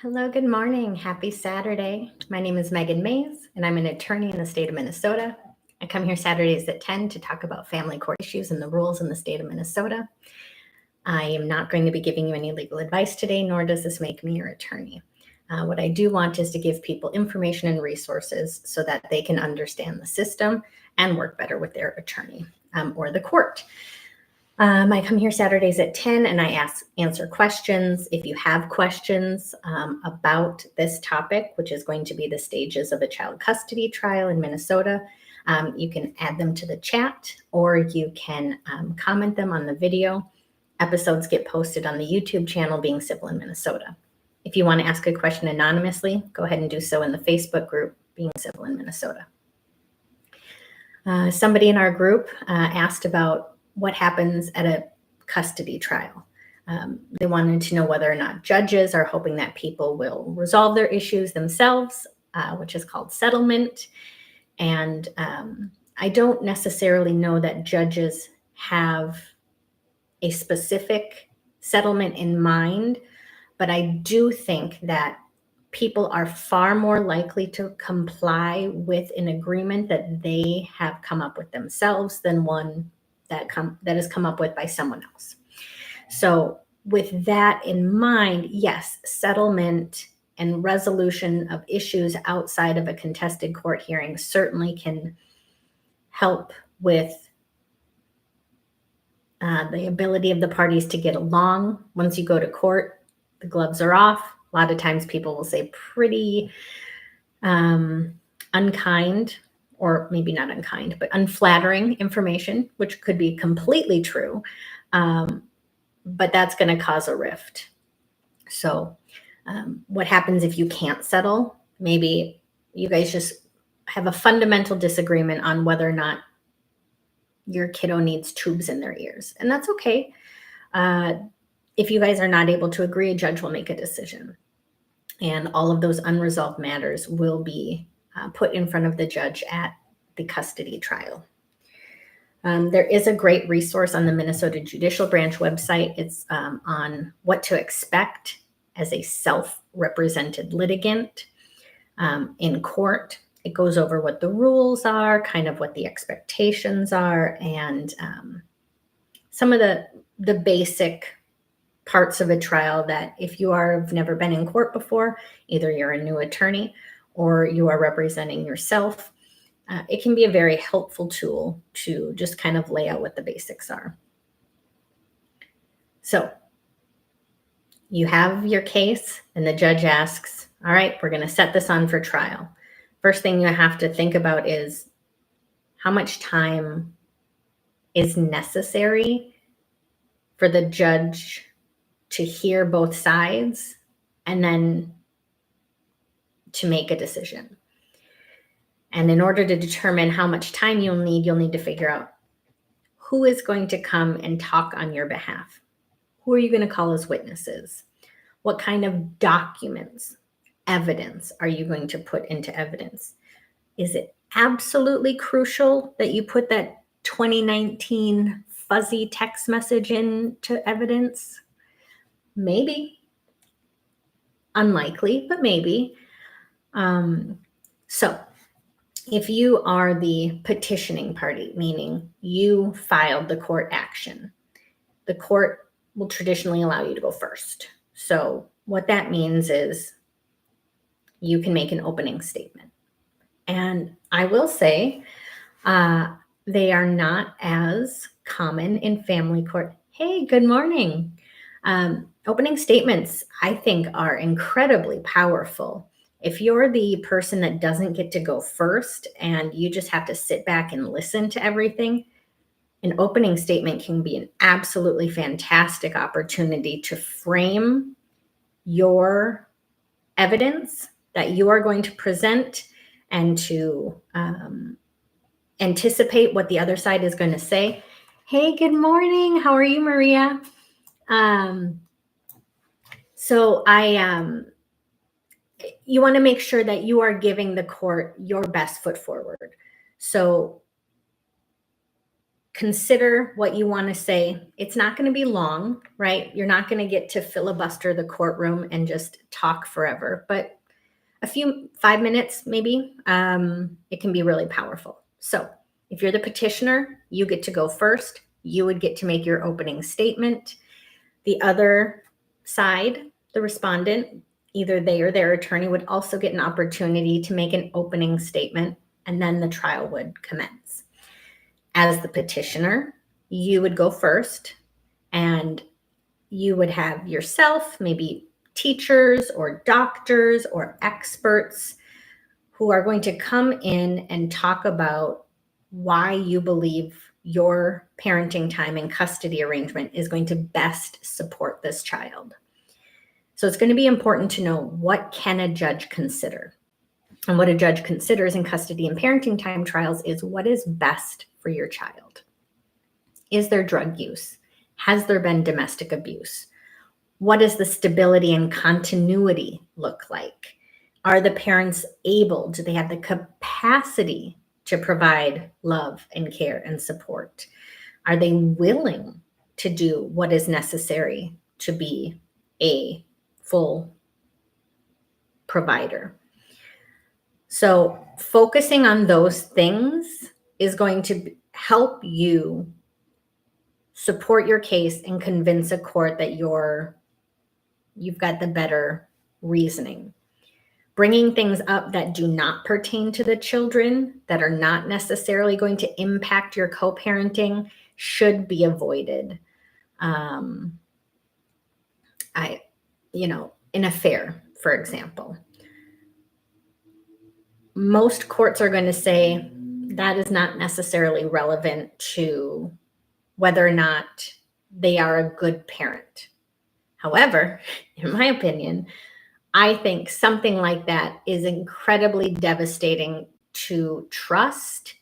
Hello, good morning. Happy Saturday. My name is Meghan Maes, and I'm an attorney in the state of Minnesota. I come here Saturdays at 10 to talk about family court issues and the rules in the state of Minnesota. I am not going to be giving you any legal advice today, nor does this make me your attorney. What I do want is to give people information and resources so that they can understand the system and work better with their attorney or the court. I come here Saturdays at 10 and I answer questions. If you have questions about this topic, which is going to be the stages of a child custody trial in Minnesota, you can add them to the chat or you can comment them on the video. Episodes get posted on the YouTube channel Being Civil in Minnesota. If you want to ask a question anonymously, go ahead and do so in the Facebook group Being Civil in Minnesota. Somebody in our group asked about what happens at a custody trial. They wanted to know whether or not judges are hoping that people will resolve their issues themselves, which is called settlement. And I don't necessarily know that judges have a specific settlement in mind, but I do think that people are far more likely to comply with an agreement that they have come up with themselves than one that is come up with by someone else. So with that in mind, yes, settlement and resolution of issues outside of a contested court hearing certainly can help with the ability of the parties to get along. Once you go to court, the gloves are off. A lot of times people will say pretty unkind, or maybe not unkind, but unflattering information, which could be completely true, but that's going to cause a rift. So what happens if you can't settle? Maybe you guys just have a fundamental disagreement on whether or not your kiddo needs tubes in their ears, and that's okay. If you guys are not able to agree, a judge will make a decision, and all of those unresolved matters will be put in front of the judge at the custody trial. There is a great resource on the Minnesota Judicial Branch website. It's on what to expect as a self-represented litigant in court. It goes over what the rules are, kind of what the expectations are, and some of the basic parts of a trial that if you have never been in court before, either you're a new attorney or you are representing yourself, it can be a very helpful tool to just kind of lay out what the basics are. So you have your case and the judge asks, all right, we're going to set this on for trial. First thing you have to think about is how much time is necessary for the judge to hear both sides and then to make a decision. And in order to determine how much time you'll need to figure out who is going to come and talk on your behalf. Who are you going to call as witnesses? What kind of documents, evidence are you going to put into evidence? Is it absolutely crucial that you put that 2019 fuzzy text message into evidence? Maybe. Unlikely, but maybe. So if you are the petitioning party, meaning you filed the court action, the court will traditionally allow you to go first. So what that means is you can make an opening statement. And I will say they are not as common in family court. Hey, good morning. Opening statements, I think, are incredibly powerful. If you're the person that doesn't get to go first and you just have to sit back and listen to everything, an opening statement can be an absolutely fantastic opportunity to frame your evidence that you are going to present and to anticipate what the other side is going to say. Hey, good morning. How are you, Maria? You want to make sure that you are giving the court your best foot forward. So consider what you want to say. It's not going to be long, right? You're not going to get to filibuster the courtroom and just talk forever, but 5 minutes maybe, it can be really powerful. So if you're the petitioner, you get to go first. You would get to make your opening statement. The other side, the respondent, either they or their attorney, would also get an opportunity to make an opening statement, and then the trial would commence. As the petitioner, you would go first, and you would have yourself, maybe teachers or doctors or experts who are going to come in and talk about why you believe your parenting time and custody arrangement is going to best support this child. So it's going to be important to know, what can a judge consider? And what a judge considers in custody and parenting time trials is what is best for your child. Is there drug use? Has there been domestic abuse? What does the stability and continuity look like? Are the parents able? Do they have the capacity to provide love and care and support? Are they willing to do what is necessary to be a full provider? So focusing on those things is going to help you support your case and convince a court that you've got the better reasoning. Bringing things up that do not pertain to the children, that are not necessarily going to impact your co-parenting, should be avoided. In a fair, for example, most courts are going to say that is not necessarily relevant to whether or not they are a good parent. However, in my opinion, I think something like that is incredibly devastating to trust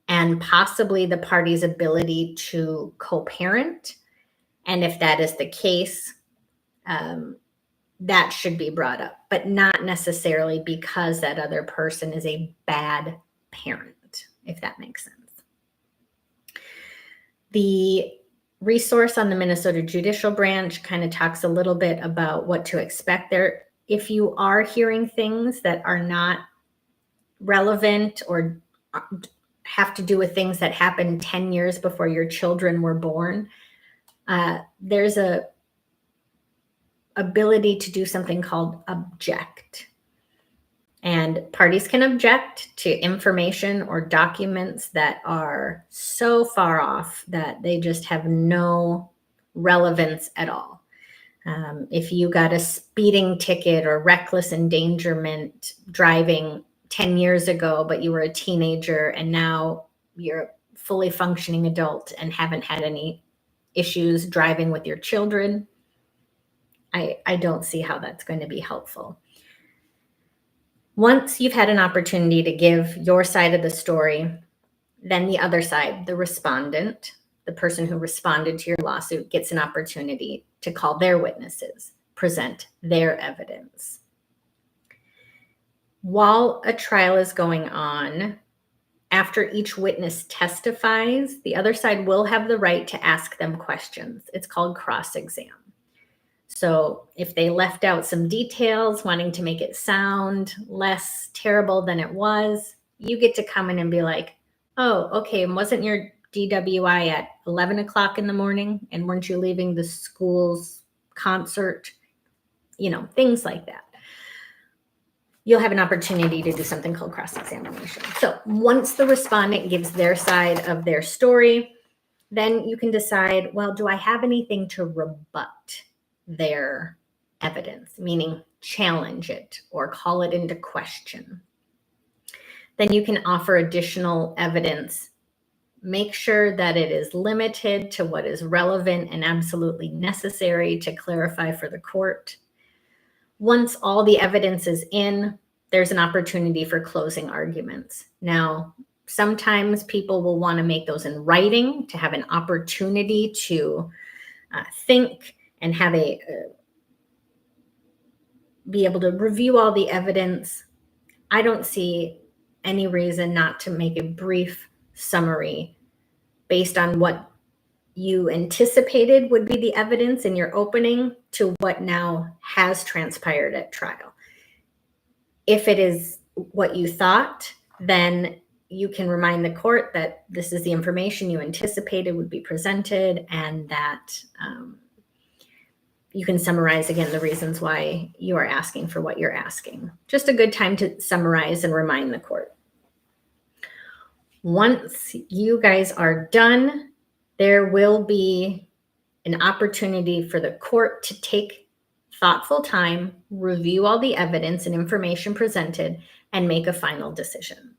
and possibly the party's ability to co-parent. And if that is the case, that should be brought up, but not necessarily because that other person is a bad parent, if that makes sense. The resource on the Minnesota Judicial Branch kind of talks a little bit about what to expect there. If you are hearing things that are not relevant or have to do with things that happened 10 years before your children were born, there's a ability to do something called object. And parties can object to information or documents that are so far off that they just have no relevance at all. If you got a speeding ticket or reckless endangerment driving 10 years ago, but you were a teenager and now you're a fully functioning adult and haven't had any issues driving with your children, I don't see how that's going to be helpful. Once you've had an opportunity to give your side of the story, then the other side, the respondent, the person who responded to your lawsuit, gets an opportunity to call their witnesses, present their evidence. While a trial is going on, after each witness testifies, the other side will have the right to ask them questions. It's called cross-exam. So if they left out some details, wanting to make it sound less terrible than it was, you get to come in and be like, oh, okay, and wasn't your DWI at 11 o'clock in the morning? And weren't you leaving the school's concert? Things like that. You'll have an opportunity to do something called cross-examination. So once the respondent gives their side of their story, then you can decide, well, do I have anything to rebut their evidence, meaning challenge it or call it into question? Then you can offer additional evidence. Make sure that it is limited to what is relevant and absolutely necessary to clarify for the court. Once all the evidence is in, there's an opportunity for closing arguments. Now, sometimes people will want to make those in writing to have an opportunity to think and have be able to review all the evidence. I don't see any reason not to make a brief summary based on what you anticipated would be the evidence in your opening to what now has transpired at trial. If it is what you thought, then you can remind the court that this is the information you anticipated would be presented, and that you can summarize again the reasons why you are asking for what you're asking. Just a good time to summarize and remind the court. Once you guys are done, there will be an opportunity for the court to take thoughtful time, review all the evidence and information presented, and make a final decision.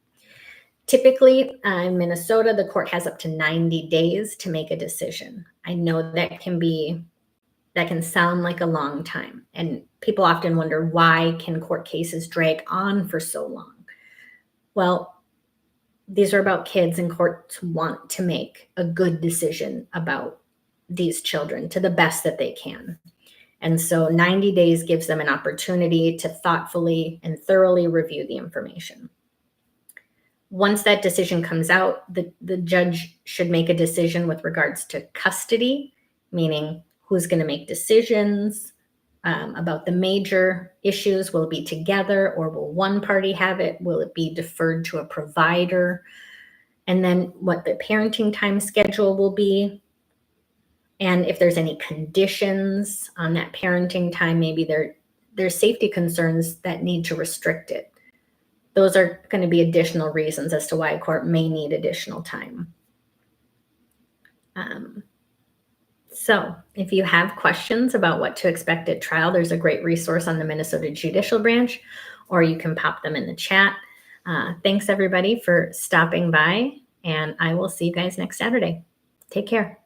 Typically, in Minnesota, the court has up to 90 days to make a decision. I know that can sound like a long time, and people often wonder, why can court cases drag on for so long? Well, these are about kids, and courts want to make a good decision about these children to the best that they can. And so 90 days gives them an opportunity to thoughtfully and thoroughly review the information. Once that decision comes out, the judge should make a decision with regards to custody, meaning who's going to make decisions about the major issues. Will it be together, or will one party have it? Will it be deferred to a provider? And then what the parenting time schedule will be. And if there's any conditions on that parenting time, maybe there's safety concerns that need to restrict it. Those are going to be additional reasons as to why a court may need additional time. So if you have questions about what to expect at trial, there's a great resource on the Minnesota Judicial Branch, or you can pop them in the chat. Thanks everybody for stopping by, and I will see you guys next Saturday. Take care.